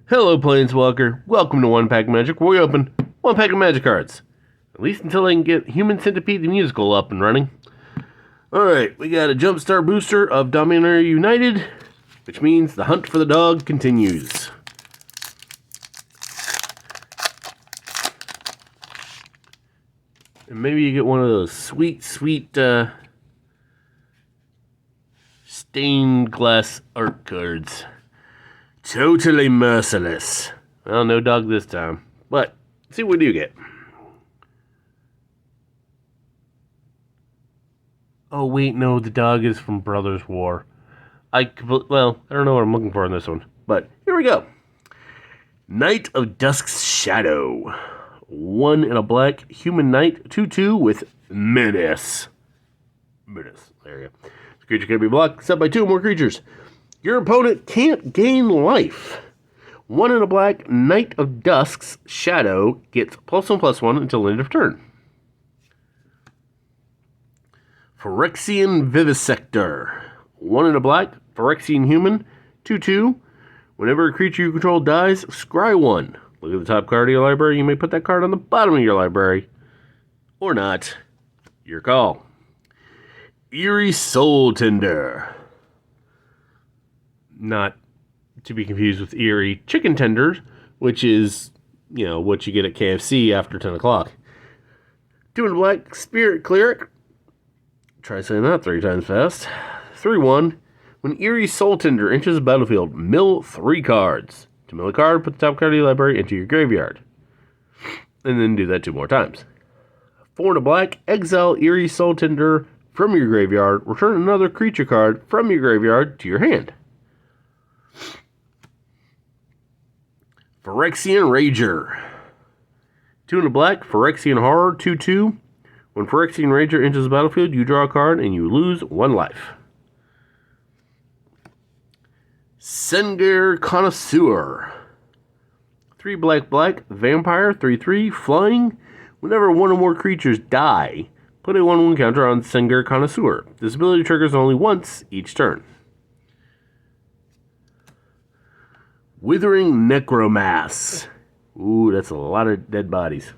Hello, Planeswalker. Welcome to One Pack Magic, where we open one pack of Magic cards. At least until I can get Human Centipede the Musical up and running. Alright, we got a Jumpstart booster of Dominaria United, which means the hunt for the dog continues. And maybe you get one of those sweet stained glass art cards. Totally merciless. Well, no dog this time. But, let's see what we do get. Oh, wait, no, the dog is from Brothers War. I don't know what I'm looking for in this one. But, here we go. Knight of Dusk's Shadow. 1 in a black human knight, 2/2 with Menace. Menace, there you go. This creature can be blocked, except by 2 or more creatures. Your opponent can't gain life. 1 in a black, Knight of Dusk's Shadow gets +1/+1 until end of turn. Phyrexian Vivisector. 1 in a black, Phyrexian human, 2/2. Whenever a creature you control dies, scry 1. Look at the top card of your library. You may put that card on the bottom of your library. Or not. Your call. Eerie Soul Tender. Not to be confused with Eerie Chicken Tenders, which is, what you get at KFC after 10 o'clock. 2 in black, Spirit Cleric. Try saying that 3 times fast. 3/1. When Eerie Soul Tender enters the battlefield, mill 3 cards. To mill a card, put the top card of your library into your graveyard. And then do that 2 more times. 4 in a black, exile Eerie Soul Tender from your graveyard. Return another creature card from your graveyard to your hand. Phyrexian Rager. 2 in a black, Phyrexian Horror, 2/2. When Phyrexian Rager enters the battlefield, you draw a card and you lose 1 life. Sengir Connoisseur. 3 black, Vampire, 3/3, flying. Whenever 1 or more creatures die, put a 1/1 counter on Sengir Connoisseur. This ability triggers only once each turn. Withering Necromass. Ooh, that's a lot of dead bodies.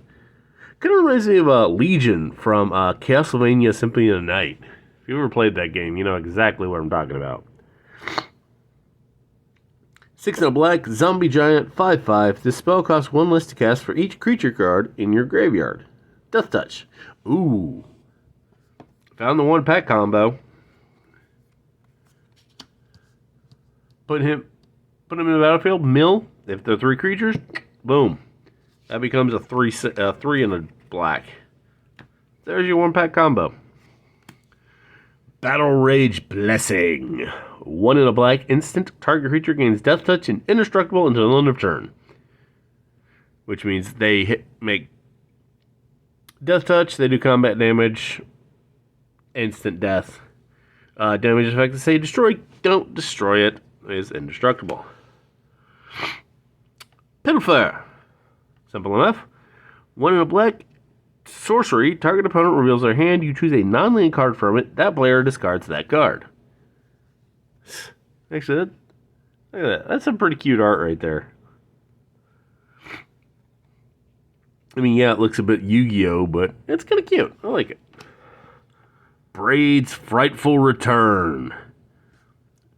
Kind of reminds me of Legion from Castlevania Symphony of the Night. If you ever played that game, you know exactly what I'm talking about. 6 in a black, Zombie Giant, 5/5. This spell costs 1 less to cast for each creature card in your graveyard. Death Touch. Ooh. Found the 1-pack combo. Put him in the battlefield, mill. If they're 3 creatures, boom. That becomes a 3 in a black. There's your 1-pack combo. Battle Rage Blessing. 1 in a black, instant. Target creature gains Death Touch and indestructible until the end of turn. Which means they make Death Touch, they do combat damage, instant death. Damage effect to say destroy, don't destroy it. It is indestructible. Pilfer. Simple enough. 1 in a black, sorcery. Target opponent reveals their hand. You choose a non-land card from it. That player discards that card. Actually, look at that. That's some pretty cute art right there. I mean, yeah, it looks a bit Yu-Gi-Oh, but it's kind of cute. I like it. Braid's Frightful Return.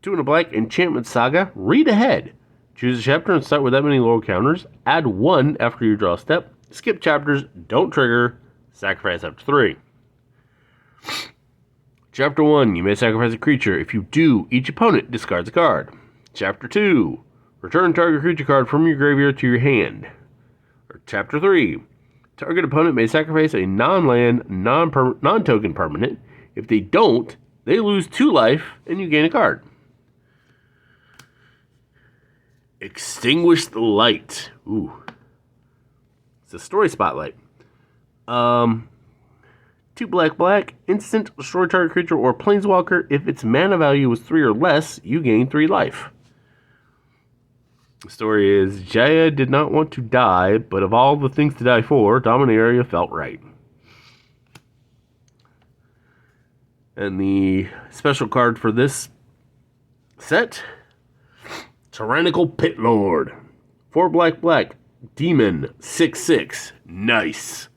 2 in a black, Enchantment Saga. Read ahead. Choose a chapter and start with that many low counters. Add 1 after you draw a step. Skip chapters. Don't trigger. Sacrifice after 3. Chapter 1. You may sacrifice a creature. If you do, each opponent discards a card. Chapter 2. Return target creature card from your graveyard to your hand. Or Chapter 3. Target opponent may sacrifice a non-land, non-token permanent. If they don't, they lose 2 life and you gain a card. Extinguish the Light. Ooh. It's a story spotlight. 2 black, instant, destroy target creature or planeswalker. If its mana value was 3 or less, you gain 3 life. The story is, Jaya did not want to die, but of all the things to die for, Dominaria felt right. And the special card for this set, Tyrannical Pit Lord. 4 black, black. Demon, 6/6. Nice.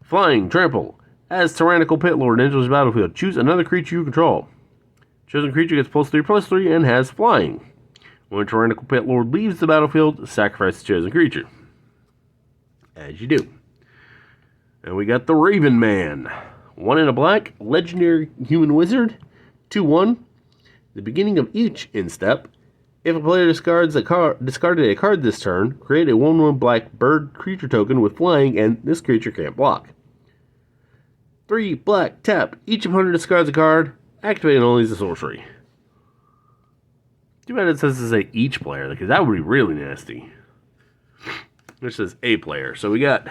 Flying, trample. As Tyrannical Pit Lord enters the battlefield, choose another creature you control. Chosen creature gets +3/+3 and has flying. When Tyrannical Pit Lord leaves the battlefield, sacrifice the chosen creature. As you do. And we got the Raven Man. 1 in a black, legendary human wizard. 2/1. The beginning of each instep. If a player discarded a card this turn, create a 1/1 black bird creature token with flying, and this creature can't block. 3 black, tap. Each opponent discards a card. Activating only as a sorcery. Too bad it says to say each player, because that would be really nasty. Which says a player. So we got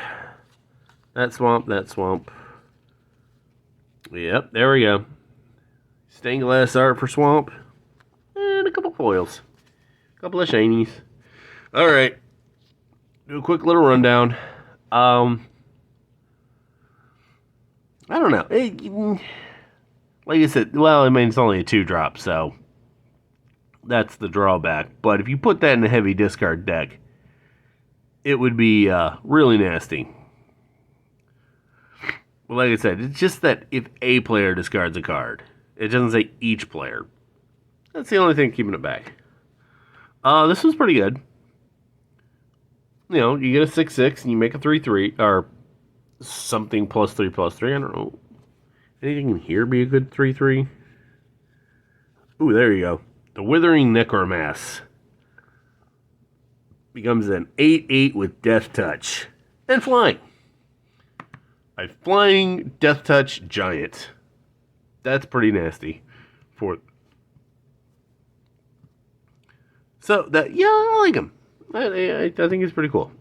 that swamp, that swamp. Yep, there we go. Stained glass art for swamp. And a couple foils. A couple of shinies. Alright. Do a quick little rundown. I don't know. Like I said, well, I mean, it's only a 2-drop, so that's the drawback. But if you put that in a heavy discard deck, it would be really nasty. Well, like I said, it's just that if a player discards a card, it doesn't say each player. That's the only thing keeping it back. This one's pretty good. You know, you get a 6/6 and you make a 3/3, or something +3/+3. I don't know. Anything in here be a good 3/3? Ooh, there you go. The Withering Necromass becomes an 8/8 with Death Touch and flying. A flying Death Touch giant. That's pretty nasty. So that, yeah, I like him. I think he's pretty cool.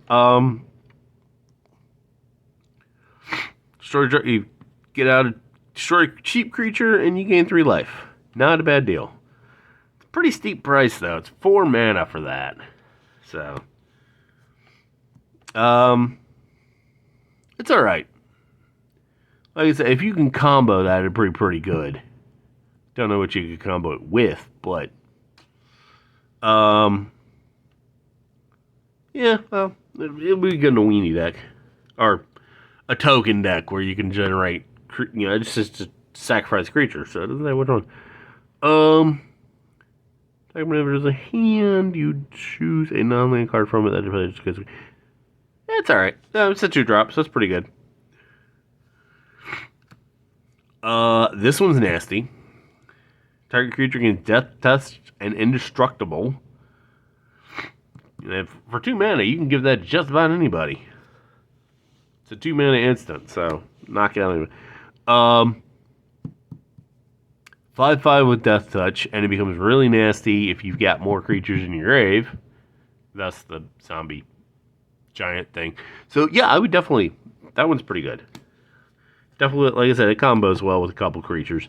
You get out of destroy a cheap creature and you gain 3 life. Not a bad deal. It's a pretty steep price though. It's 4 mana for that. So it's alright. Like I said, if you can combo that, it'd be pretty good. Don't know what you could combo it with, but yeah, well, it'll be good in a weenie deck. Or a token deck where you can generate, you know, it's just a sacrifice creature, so it doesn't say which one. Whenever there's a hand, you choose a non-land card from it that just because it's alright. It's a 2-drop, so it's pretty good. This one's nasty. Target creature gains Death Touch and Indestructible. And for 2 mana, you can give that to just about anybody. It's a 2 mana instant, so knock it out anyway. 5/5 with Death Touch, and it becomes really nasty if you've got more creatures in your grave. That's the zombie giant thing. So yeah, I would definitely. That one's pretty good. Definitely, like I said, it combos well with a couple creatures.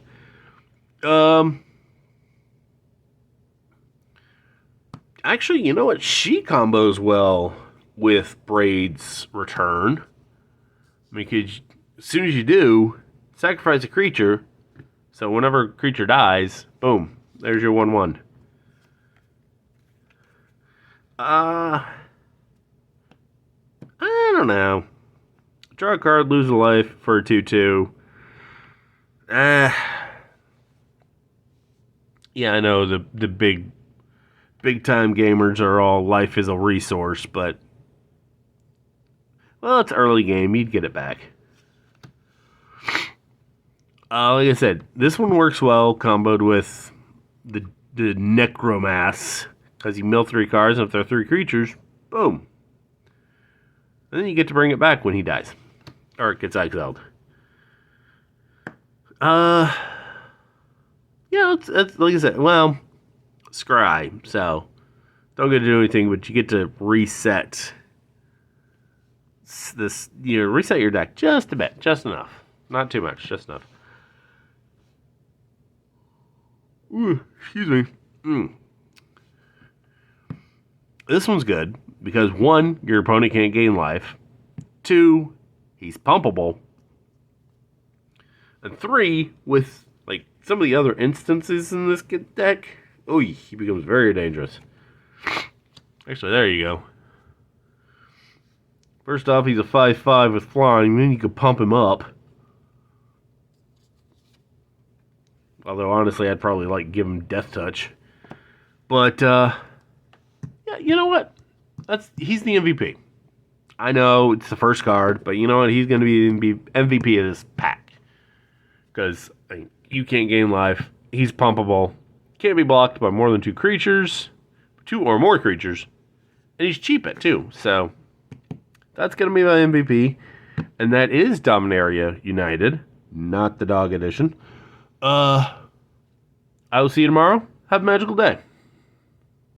Actually, you know what? She combos well with Braid's Return. Because as soon as you do, sacrifice a creature. So whenever a creature dies, boom, there's your 1/1. I don't know. Draw a card, lose a life for a 2/2. Yeah, I know the big time gamers are all life is a resource, but well, it's early game, you'd get it back. Like I said, this one works well comboed with the Necromass, because you mill 3 cards, and if they're 3 creatures, boom. And then you get to bring it back when he dies. Or it gets exiled. Yeah, it's like I said, well, scry, so don't get to do anything, but you get to reset this, reset your deck just a bit, just enough. Not too much, just enough. Ooh, excuse me. This one's good because 1, your opponent can't gain life. 2, he's pumpable. And 3, with like some of the other instances in this deck, he becomes very dangerous. Actually, there you go. First off, he's a 5/5 with flying, then you could pump him up. Although, honestly, I'd probably give him Death Touch. But, yeah, you know what? He's the MVP. I know it's the first card, but you know what? He's going to be the MVP of this pack. Because you can't gain life. He's pumpable. Can't be blocked by more than 2 creatures. 2 or more creatures. And he's cheap at 2. So, that's going to be my MVP. And that is Dominaria United. Not the dog edition. I will see you tomorrow. Have a magical day.